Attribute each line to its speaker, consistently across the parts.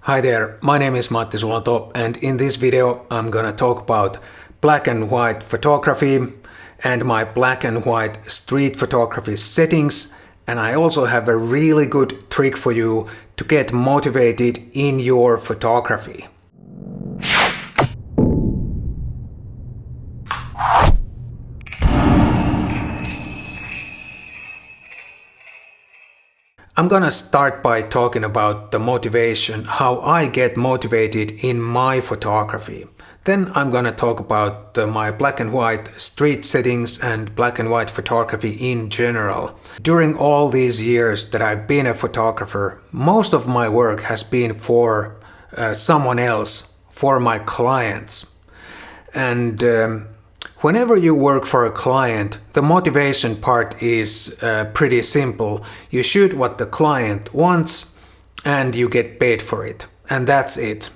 Speaker 1: Hi there, my name is Matti Sulanto, and in this video I'm gonna talk about black and white photography and my black and white street photography settings, and I also have a really good trick for you to get motivated in your photography. I'm gonna start by talking about the motivation, how I get motivated in my photography. Then I'm gonna talk about my black and white street settings and black and white photography in general. During all these years that I've been a photographer, most of my work has been for someone else, for my clients. And whenever you work for a client, the motivation part is pretty simple. You shoot what the client wants and you get paid for it. And that's it.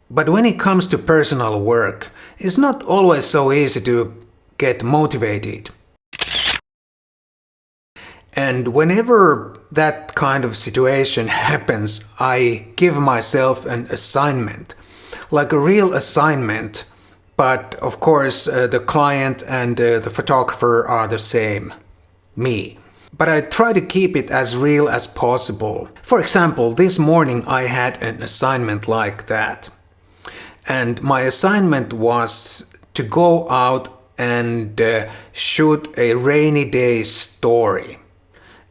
Speaker 1: But when it comes to personal work, it's not always so easy to get motivated. And whenever that kind of situation happens, I give myself an assignment, like a real assignment. But of course, the client and the photographer are the same, me. But I try to keep it as real as possible. For example, this morning I had an assignment like that. And my assignment was to go out and shoot a rainy day story.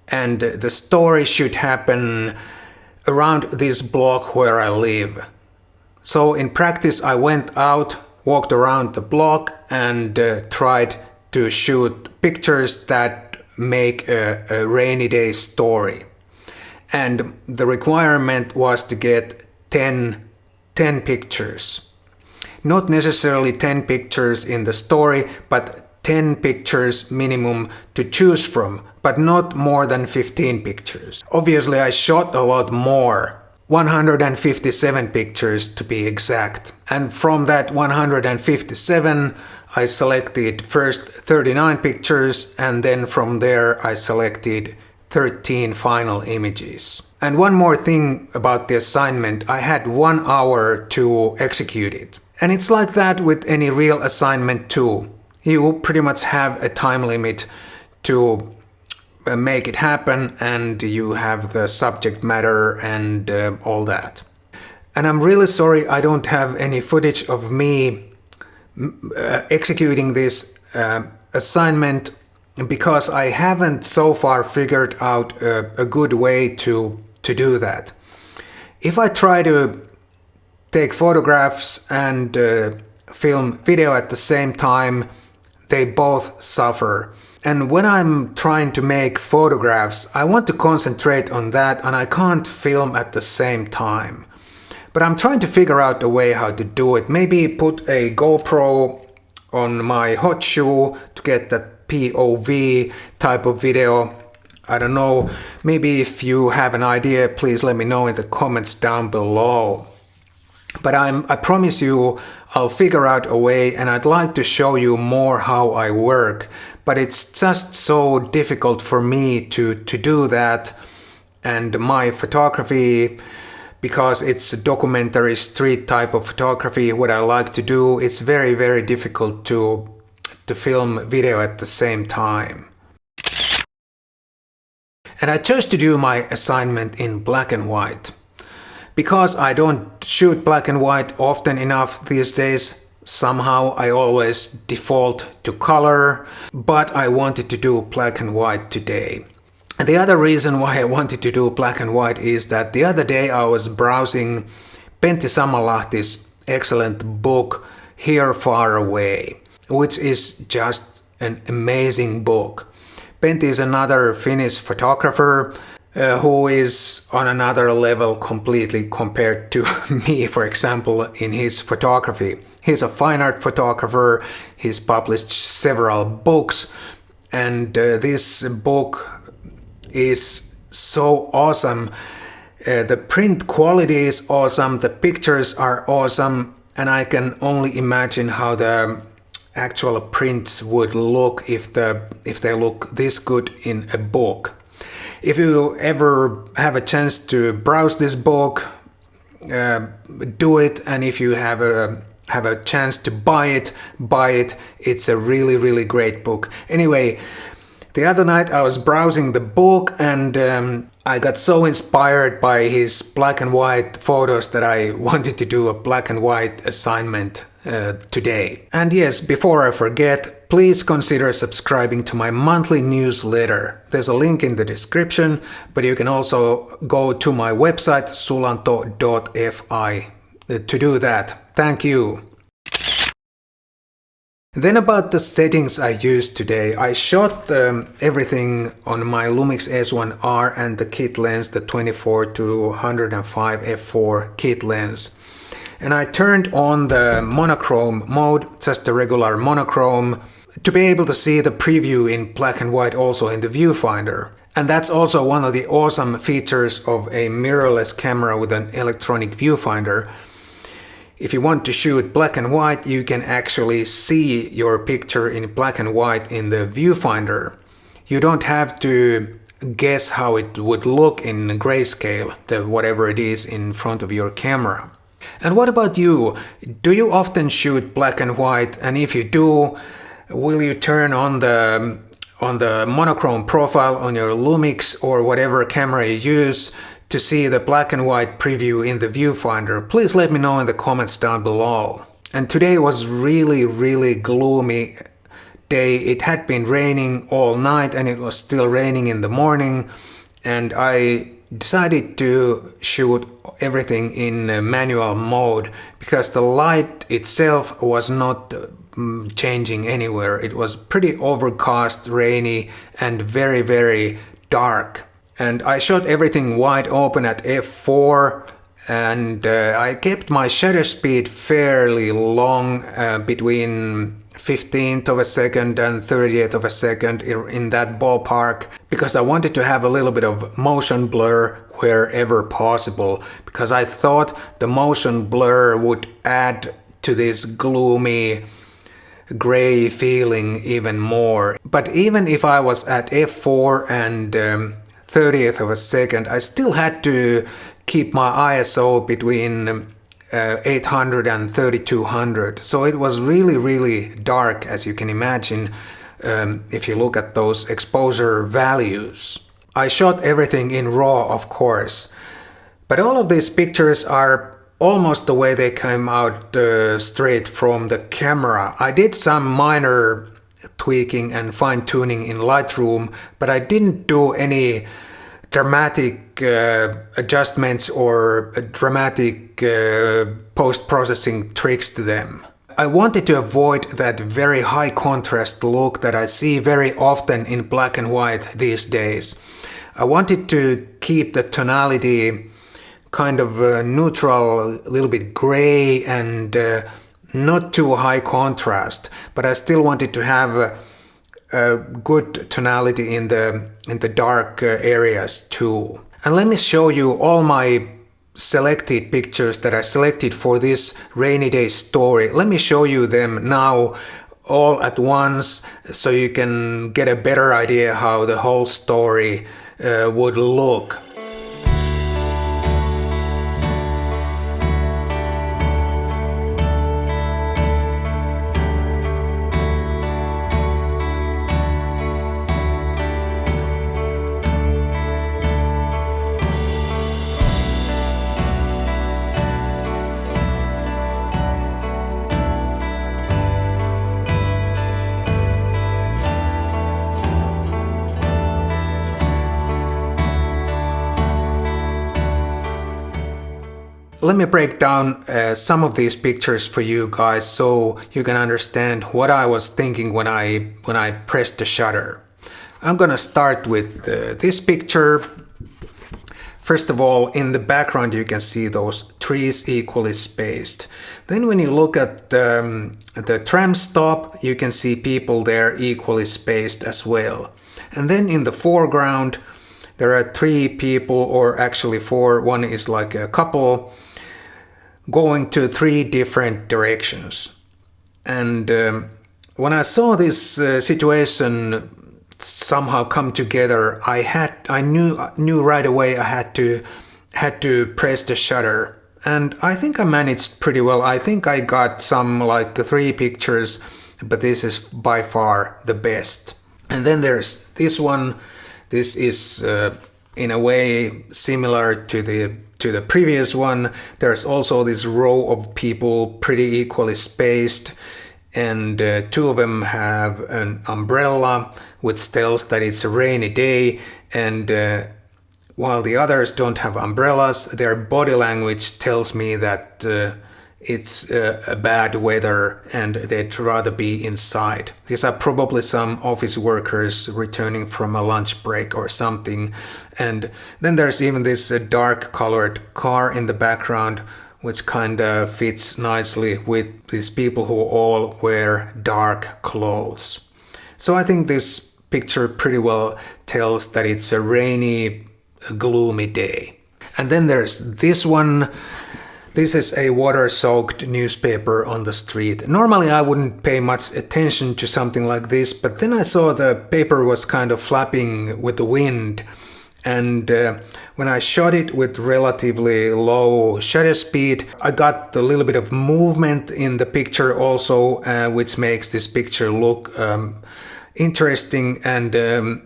Speaker 1: And the story should happen around this block where I live. So in practice I went out, walked around the block and tried to shoot pictures that make a rainy day story. And the requirement was to get 10 pictures. Not necessarily 10 pictures in the story, but 10 pictures minimum to choose from, but not more than 15 pictures. Obviously I shot a lot more. 157 pictures to be exact. And from that 157 I selected first 39 pictures, and then from there I selected 13 final images. And one more thing about the assignment, I had 1 hour to execute it. And it's like that with any real assignment too. You pretty much have a time limit to make it happen, and you have the subject matter and all that. And I'm really sorry I don't have any footage of me executing this assignment, because I haven't so far figured out a good way to do that. If I try to take photographs and film video at the same time, they both suffer. And when I'm trying to make photographs, I want to concentrate on that and I can't film at the same time. But I'm trying to figure out a way how to do it. Maybe put a GoPro on my hot shoe to get that POV type of video. I don't know. Maybe if you have an idea, please let me know in the comments down below. But I promise you I'll figure out a way, and I'd like to show you more how I work. But it's just so difficult for me to do that. And my photography, because it's a documentary street type of photography, what I like to do, it's very, very difficult to film video at the same time. And I chose to do my assignment in black and white. Because I don't shoot black and white often enough these days, somehow I always default to color, but I wanted to do black and white today. And the other reason why I wanted to do black and white is that the other day I was browsing Pentti Sammallahti's excellent book, Here Far Away, which is just an amazing book. Pentti is another Finnish photographer who is on another level completely compared to me, for example, in his photography. He's a fine art photographer, he's published several books, and this book is so awesome. The print quality is awesome, the pictures are awesome, and I can only imagine how the actual prints would look if they look this good in a book. If you ever have a chance to browse this book, do it, and if you have a chance to buy it, buy it. It's a really, really great book. Anyway, the other night I was browsing the book, and I got so inspired by his black and white photos that I wanted to do a black and white assignment today. And yes, before I forget, please consider subscribing to my monthly newsletter. There's a link in the description, but you can also go to my website sulanto.fi to do that. Thank you. Then about the settings I used today. I shot everything on my Lumix S1R and the kit lens, the 24 to 105 f4 kit lens. And I turned on the monochrome mode, just a regular monochrome, to be able to see the preview in black and white also in the viewfinder. And that's also one of the awesome features of a mirrorless camera with an electronic viewfinder. If you want to shoot black and white, you can actually see your picture in black and white in the viewfinder. You don't have to guess how it would look in grayscale, whatever it is in front of your camera. And what about you? Do you often shoot black and white? And if you do, will you turn on the monochrome profile on your Lumix or whatever camera you use to see the black and white preview in the viewfinder? Please let me know in the comments down below. And today was really, really gloomy day. It had been raining all night and it was still raining in the morning, and I decided to shoot everything in manual mode because the light itself was not changing anywhere. It was pretty overcast, rainy, and very, very dark. And I shot everything wide open at f4, and I kept my shutter speed fairly long, between 15th of a second and 30th of a second, in that ballpark, because I wanted to have a little bit of motion blur wherever possible, because I thought the motion blur would add to this gloomy gray feeling even more. But even if I was at f4 and 30th of a second, I still had to keep my ISO between 800 and 3200. So it was really, really dark, as you can imagine, if you look at those exposure values. I shot everything in RAW, of course, but all of these pictures are almost the way they came out straight from the camera. I did some minor tweaking and fine-tuning in Lightroom, but I didn't do any dramatic adjustments or dramatic post-processing tricks to them. I wanted to avoid that very high contrast look that I see very often in black and white these days. I wanted to keep the tonality kind of neutral, a little bit gray, and not too high contrast, but I still wanted to have a good tonality in the dark areas too. And let me show you all my selected pictures that I selected for this rainy day story. Let me show you them now all at once so you can get a better idea how the whole story would look. Let me break down some of these pictures for you guys so you can understand what I was thinking when I pressed the shutter. I'm gonna start with this picture. First of all, in the background you can see those trees equally spaced. Then when you look at the tram stop, you can see people there equally spaced as well. And then in the foreground there are three people, or actually four, one is like a couple, going to three different directions. And when I saw this situation somehow come together, I knew right away I had to press the shutter and I think I managed pretty well. I think I got some like 3 pictures, but this is by far the best. And then there's this one. This is in a way similar to the previous one. There's also this row of people pretty equally spaced, and 2 of them have an umbrella which tells that it's a rainy day, and while the others don't have umbrellas, their body language tells me that it's a bad weather and they'd rather be inside. These are probably some office workers returning from a lunch break or something. And then there's even this dark colored car in the background, which kind of fits nicely with these people who all wear dark clothes. So I think this picture pretty well tells that it's a rainy, gloomy day. And then there's this one. This is a water-soaked newspaper on the street. Normally I wouldn't pay much attention to something like this, but then I saw the paper was kind of flapping with the wind. And when I shot it with relatively low shutter speed, I got a little bit of movement in the picture also, which makes this picture look interesting, and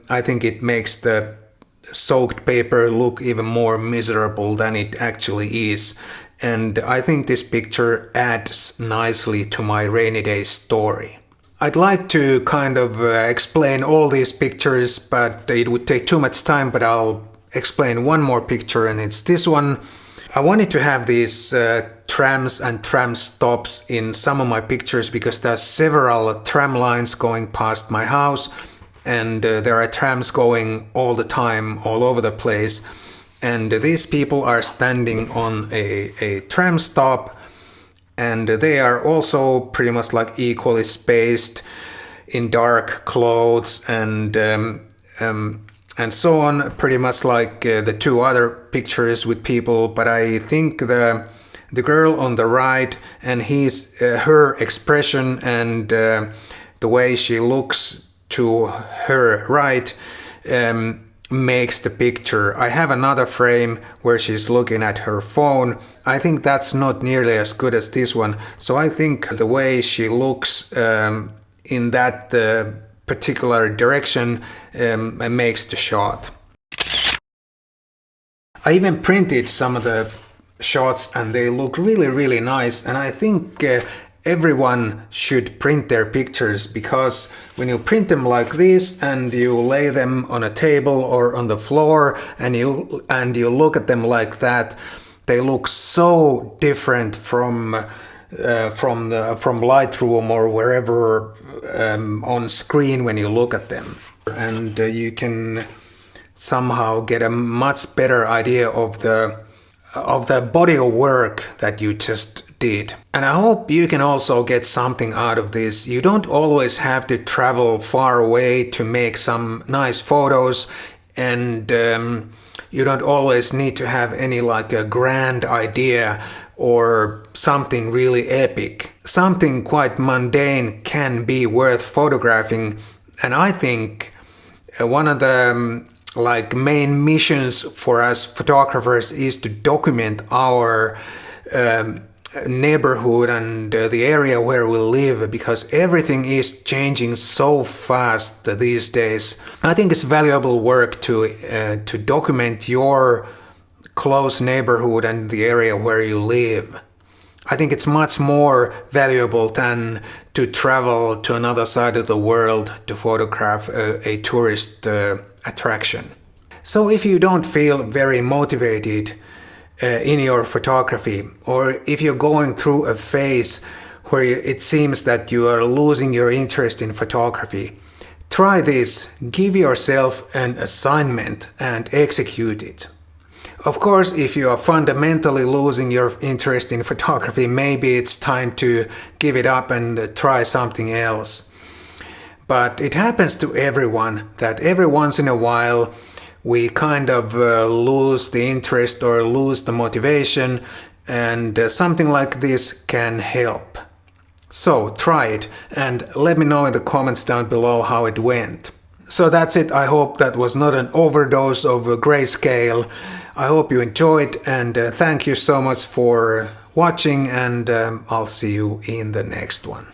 Speaker 1: I think it makes the soaked paper look even more miserable than it actually is. And I think this picture adds nicely to my rainy day story. I'd like to kind of explain all these pictures, but it would take too much time, but I'll explain one more picture, and it's this one. I wanted to have these trams and tram stops in some of my pictures because there's several tram lines going past my house, and there are trams going all the time, all over the place. And these people are standing on a tram stop, and they are also pretty much like equally spaced in dark clothes and so on, pretty much like the 2 other pictures with people. But I think the girl on the right and her expression and the way she looks to her right makes the picture. I have another frame where she's looking at her phone. I think that's not nearly as good as this one. So I think the way she looks in that particular direction makes the shot. I even printed some of the shots and they look really, really nice. And I think everyone should print their pictures, because when you print them like this and you lay them on a table or on the floor and you look at them like that, they look so different from Lightroom or wherever on screen when you look at them, and you can somehow get a much better idea of the body of work that you just did. And I hope you can also get something out of this. You don't always have to travel far away to make some nice photos, and you don't always need to have any like a grand idea or something really epic. Something quite mundane can be worth photographing, and I think one of the like main missions for us photographers is to document our neighborhood and the area where we live, because everything is changing so fast these days. I think it's valuable work to document your close neighborhood and the area where you live. I think it's much more valuable than to travel to another side of the world to photograph a tourist attraction. So if you don't feel very motivated in your photography, or if you're going through a phase where it seems that you are losing your interest in photography, try this. Give yourself an assignment and execute it. Of course, if you are fundamentally losing your interest in photography, maybe it's time to give it up and try something else. But it happens to everyone that every once in a while we kind of lose the interest or lose the motivation, and something like this can help. So try it and let me know in the comments down below how it went. So that's it. I hope that was not an overdose of grayscale. I hope you enjoyed, and thank you so much for watching, and I'll see you in the next one.